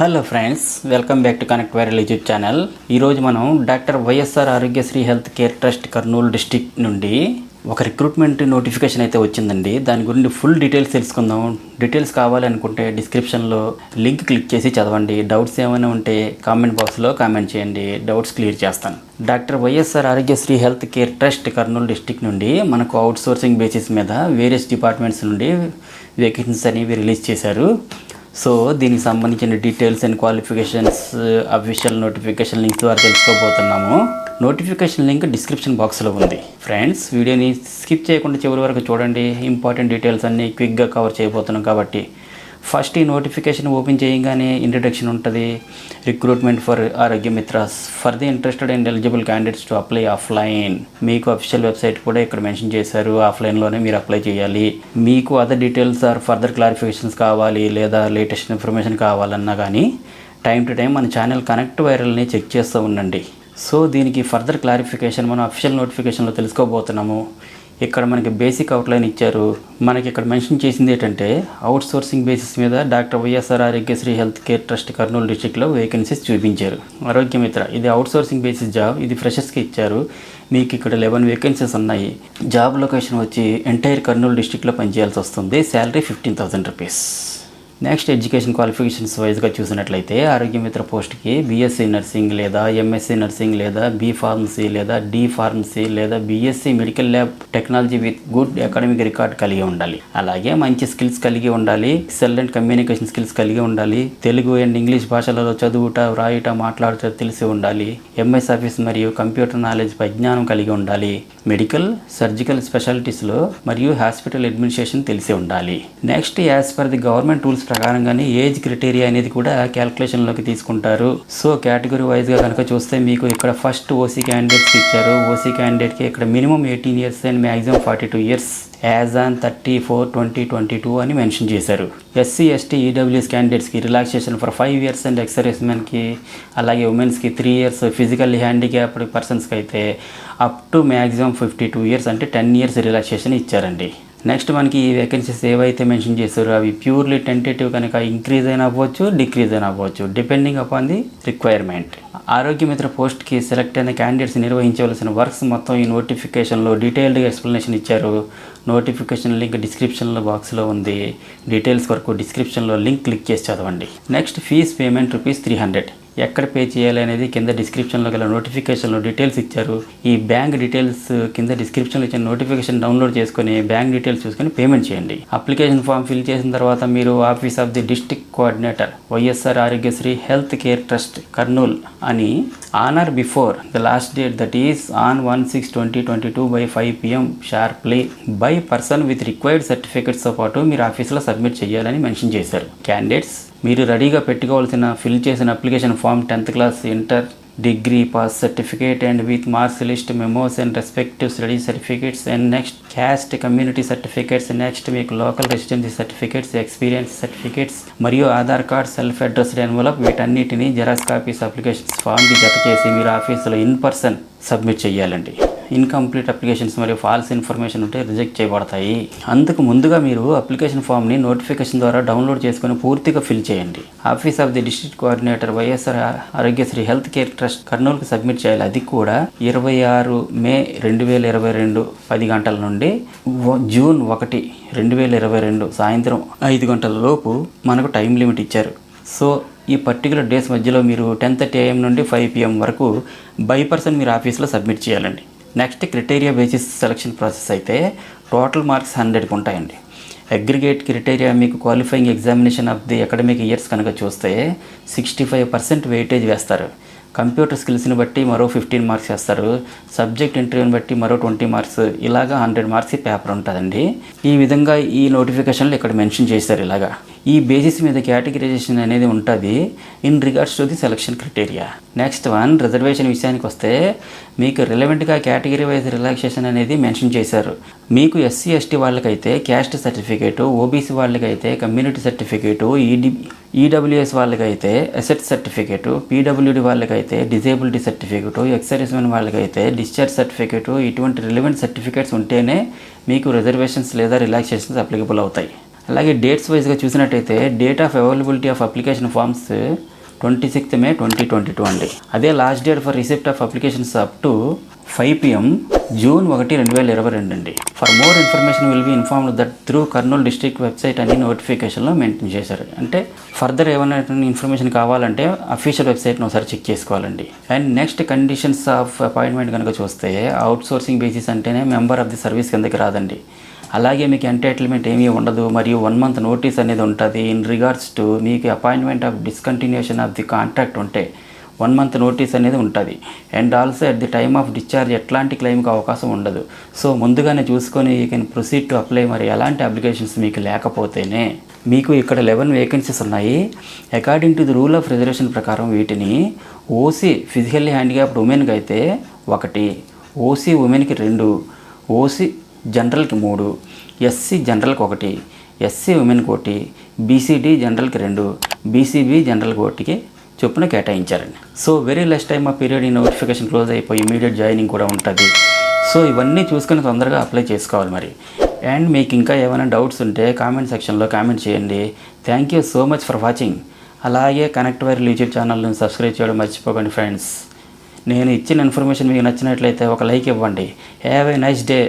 Hello friends, welcome back to connect viral YouTube channel. ఈరోజు మనం doctor YSR Aarogyasri health care trust Kurnool district నుండి ఒక recruitment notification అయితే వచ్చిందండి. దాని గురించి ఫుల్ డీటెయిల్స్ తెలుసుకుందాం. డీటెయిల్స్ కావాలనుకుంటే డిస్క్రిప్షన్లో లింక్ క్లిక్ చేసి చదవండి. డౌట్స్ ఏమైనా ఉంటే కామెంట్ బాక్స్లో కామెంట్ చేయండి, డౌట్స్ క్లియర్ చేస్తాను. Doctor YSR Aarogyasri health care trust Kurnool district నుండి మనకు అవుట్ సోర్సింగ్ బేసిస్ మీద వేరియస్ డిపార్ట్మెంట్స్ నుండి వేకెన్సీస్ అనేవి రిలీజ్ చేశారు. సో దీనికి సంబంధించిన details and qualifications official notification link ద్వారా తెలుసుకోబోతున్నాము. నోటిఫికేషన్ లింక్ డిస్క్రిప్షన్ బాక్స్లో ఉంది. ఫ్రెండ్స్, వీడియోని స్కిప్ చేయకుండా చివరి వరకు చూడండి. ఇంపార్టెంట్ డీటెయిల్స్ అన్నీ క్విక్గా కవర్ చేయబోతున్నాం కాబట్టి ఫస్ట్ ఈ నోటిఫికేషన్ ఓపెన్ చేయగానే ఇంట్రడక్షన్ ఉంటుంది. Recruitment for Aarogya Mitras for the interested and eligible candidates to apply offline. మీకు అఫీషియల్ వెబ్సైట్ కూడా ఇక్కడ మెన్షన్ చేశారు. ఆఫ్లైన్లోనే మీరు అప్లై చేయాలి. మీకు other details or further clarifications కావాలి లేదా లేటెస్ట్ ఇన్ఫర్మేషన్ కావాలన్నా కానీ టైం టు టైం మన ఛానల్ కనెక్ట్ వైరల్ని చెక్ చేస్తూ ఉండండి. సో దీనికి ఫర్దర్ క్లారిఫికేషన్ మనం అఫీషియల్ నోటిఫికేషన్లో తెలుసుకోబోతున్నాము. ఇక్కడ మనకి బేసిక్ అవుట్లైన్ ఇచ్చారు. మనకి ఇక్కడ మెన్షన్ చేసింది ఏంటంటే అవుట్ సోర్సింగ్ బేసిస్ మీద doctor YSR Aarogyasri health care trust Kurnool డిస్ట్రిక్ట్లో వేకెన్సీస్ చూపించారు. ఆరోగ్య మిత్ర ఇది అవుట్ సోర్సింగ్ బేసిస్ జాబ్. ఇది ఫ్రెషర్స్కి ఇచ్చారు. మీకు ఇక్కడ 11 వేకెన్సీస్ ఉన్నాయి. జాబ్ లొకేషన్ వచ్చి ఎంటైర్ కర్నూలు డిస్ట్రిక్ట్లో పనిచేయాల్సి వస్తుంది. Salary 15,000 rupees. Next education qualifications వైజ్గా చూసినట్లయితే ఆరోగ్య మిత్ర పోస్ట్కి బీఎస్సీ నర్సింగ్ లేదా ఎంఎస్సీ నర్సింగ్ లేదా బీ ఫార్మసీ లేదా డి ఫార్మసీ లేదా BSc medical lab technology with good academic record కలిగి ఉండాలి. అలాగే మంచి స్కిల్స్ కలిగి ఉండాలి. ఎక్సలెంట్ కమ్యూనికేషన్ స్కిల్స్ కలిగి ఉండాలి. తెలుగు అండ్ ఇంగ్లీష్ భాషలలో చదువుట, వ్రాయుట, మాట్లాడుట తెలిసి ఉండాలి. ఎంఎస్ ఆఫీస్ మరియు కంప్యూటర్ నాలెడ్జ్ పరిజ్ఞానం కలిగి ఉండాలి. మెడికల్, సర్జికల్ స్పెషాలిటీస్లో మరియు హాస్పిటల్ అడ్మినిస్ట్రేషన్ తెలిసి ఉండాలి. Next as per the government rules ప్రకారంగానే ఏజ్ క్రైటీరియా అనేది కూడా క్యాల్కులేషన్లోకి తీసుకుంటారు. సో కేటగిరీ వైజ్గా కనుక చూస్తే మీకు ఇక్కడ ఫస్ట్ ఓసీ క్యాండిడేట్స్ ఇచ్చారు. ఓసీ క్యాండిడేట్కి ఇక్కడ minimum 18 years and maximum 42 years as on 30/4/2022 అని మెన్షన్ చేశారు. ఎస్సీ, ఎస్టీ, ఈడబ్ల్యూఎస్ క్యాండిడేట్స్కి relaxation for 5 years and ex service మెన్కి, అలాగే ఉమెన్స్కి 3 years, ఫిజికల్లీ హ్యాండిక్యాప్డ్ పర్సన్స్కి అయితే అప్ టు మ్యాక్సిమం 52 years అంటే 10 years రిలాక్సేషన్ ఇచ్చారండి. నెక్స్ట్ మనకి ఈ వేకెన్సీస్ ఏవైతే మెన్షన్ చేశారో అవి ప్యూర్లీ టెంటేటివ్ కనుక ఇంక్రీజ్ అయినా అవ్వచ్చు, డిక్రీజ్ అయినా అవ్వచ్చు, డిపెండింగ్ అపాన్ ది రిక్వైర్మెంట్. ఆరోగ్య మిత్ర పోస్ట్కి సెలెక్ట్ అయిన క్యాండిడేట్స్ నిర్వహించవలసిన వర్క్స్ మొత్తం ఈ నోటిఫికేషన్లో డీటెయిల్డ్గా ఎక్స్ప్లెనేషన్ ఇచ్చారు. నోటిఫికేషన్ లింక్ డిస్క్రిప్షన్లో బాక్స్లో ఉంది. డీటెయిల్స్ వరకు డిస్క్రిప్షన్లో లింక్ క్లిక్ చేసి చదవండి. Next fees payment ₹300. ఎక్కడ పే చేయాలి అనేది కింద డిస్క్రిప్షన్లో గల నోటిఫికేషన్లో డీటెయిల్స్ ఇచ్చారు. ఈ బ్యాంక్ డీటెయిల్స్ కింద డిస్క్రిప్షన్లో ఇచ్చిన నోటిఫికేషన్ డౌన్లోడ్ చేసుకొని బ్యాంక్ డీటెయిల్స్ చూసుకొని పేమెంట్ చేయండి. అప్లికేషన్ ఫామ్ ఫిల్ చేసిన తర్వాత మీరు office of the district coordinator YSR Aarogyasri health care trust Kurnool అని on or before the last date that is on 1/6/2022 by 5 PM sharply by person with required సర్టిఫికేట్స్తో పాటు మీరు ఆఫీస్లో సబ్మిట్ చేయాలని మెన్షన్ చేశారు. క్యాండిడేట్స్ మీరు రెడీగా పెట్టుకోవాల్సిన ఫిల్ చేసిన application form 10th class, inter, degree pass certificate and with marks list, memos and respective study certificates and next caste community certificates, next మీకు local residency certificates, experience certificates మరియు Aadhaar card, self addressed envelope వీటన్నిటిని xerox copies applications ఫామ్కి జత చేసి మీరు ఆఫీసులో in person submit చేయాలండి. Incomplete applications మరియు ఫాల్స్ ఇన్ఫర్మేషన్ ఉంటే రిజెక్ట్ చేయబడతాయి. అందుకు ముందుగా మీరు అప్లికేషన్ ఫామ్ని నోటిఫికేషన్ ద్వారా డౌన్లోడ్ చేసుకుని పూర్తిగా ఫిల్ చేయండి. Office of the district coordinator YSR Aarogyasri health care trust కర్నూలుకి సబ్మిట్ చేయాలి. అది కూడా 26 May 2022 10 గంటల నుండి June 1, 2022 సాయంత్రం 5 గంటల లోపు మనకు టైం లిమిట్ ఇచ్చారు. సో ఈ పర్టికులర్ డేస్ మధ్యలో మీరు 10:30 AM నుండి 5 PM వరకు బై పర్సన్ మీరు ఆఫీస్లో సబ్మిట్ చేయాలండి. Next criteria basis selection process అయితే టోటల్ మార్క్స్ 100కి ఉంటాయండి. అగ్రిగేట్ క్రైటీరియా మీకు qualifying examination of the academic years కనుక చూస్తే 65% వెయిటేజ్ వేస్తారు. కంప్యూటర్ స్కిల్స్ని బట్టి మరో 15 మార్క్స్ వేస్తారు. సబ్జెక్ట్ ఇంటర్వ్యూని బట్టి మరో 20 మార్క్స్, ఇలాగా 100 మార్క్స్ పేపర్ ఉంటుందండి. ఈ విధంగా ఈ నోటిఫికేషన్లో ఇక్కడ మెన్షన్ చేశారు. ఇలాగా ఈ బేసిస్ మీద కేటగిరైజేషన్ అనేది ఉంటుంది in regards to the selection criteria. Next one reservation విషయానికి వస్తే మీకు రిలవెంట్గా కేటగిరీ వైజ్ రిలాక్సేషన్ అనేది మెన్షన్ చేశారు. మీకు ఎస్సీ, ఎస్టీ వాళ్ళకైతే క్యాస్ట్ సర్టిఫికేటు, ఓబీసీ వాళ్ళకైతే కమ్యూనిటీ సర్టిఫికేటు, ఈడబ్ల్యూఎస్ వాళ్ళకైతే అసెట్ సర్టిఫికేటు, పీడబ్ల్యూడి వాళ్ళకైతే డిజేబిలిటీ సర్టిఫికేటు, ఎక్సర్వీస్మెన్ వాళ్ళకైతే డిశ్చార్జ్ సర్టిఫికేటు, ఇటువంటి రిలవెంట్ సర్టిఫికేట్స్ ఉంటేనే మీకు రిజర్వేషన్స్ లేదా రిలాక్సేషన్స్ అప్లికబుల్ అవుతాయి. అలాగే డేట్స్ వైజ్గా చూసినట్టయితే date of availability of application forms 26th May 2022 అండి. అదే last date for receipt of applications up to 5 PM June 1, 2022 అండి. For more information will be informed that through Kurnool district website అని నోటిఫికేషన్లో mention చేశారు. అంటే ఫర్దర్ ఏమైనా ఇన్ఫర్మేషన్ కావాలంటే official వెబ్సైట్ని ఒకసారి చెక్ చేసుకోవాలండి. And next conditions of appointment కనుక చూస్తే అవుట్ సోర్సింగ్ బేసిస్ అంటేనే మెంబర్ ఆఫ్ ది సర్వీస్ కిందకి రాదండి. అలాగే మీకు ఎంటైటిల్మెంట్ ఏమీ ఉండదు మరియు 1 month నోటీస్ అనేది ఉంటుంది. ఇన్ రిగార్డ్స్ టు మీకు appointment of discontinuation of the contract ఉంటే 1 month నోటీస్ అనేది ఉంటుంది. And also at the time of discharge ఎట్లాంటి క్లెయిమ్కి అవకాశం ఉండదు. సో ముందుగానే చూసుకొని you can proceed to apply. మరి ఎలాంటి అప్లికేషన్స్ మీకు లేకపోతేనే మీకు ఇక్కడ 11 వేకెన్సీస్ ఉన్నాయి. According to the rule of reservation ప్రకారం వీటిని ఓసీ ఫిజికల్లీ హ్యాండిక్యాప్డ్ ఉమెన్కి అయితే 1, ఓసీ ఉమెన్కి 2, ఓసీ జనరల్కి 3, ఎస్సీ జనరల్కి 1, ఎస్సీ ఉమెన్కి 1, బీసీడీ జనరల్కి 2, బీసీబీ జనరల్కి 1కి చొప్పున కేటాయించారండి. So very less time of period ఈ నోటిఫికేషన్ క్లోజ్ అయిపోయి ఇమీడియట్ జాయినింగ్ కూడా ఉంటుంది. సో ఇవన్నీ చూసుకొని తొందరగా అప్లై చేసుకోవాలి మరి. అండ్ మీకు ఇంకా ఏమైనా డౌట్స్ ఉంటే కామెంట్ సెక్షన్లో కామెంట్ చేయండి. Thank you so much for watching. అలాగే కనెక్ట్ వైరల్ యూట్యూబ్ ఛానల్ని సబ్స్క్రైబ్ చేయడం మర్చిపోకండి ఫ్రెండ్స్. నేను ఇచ్చిన ఇన్ఫర్మేషన్ మీకు నచ్చినట్లయితే ఒక లైక్ ఇవ్వండి. Have a nice day.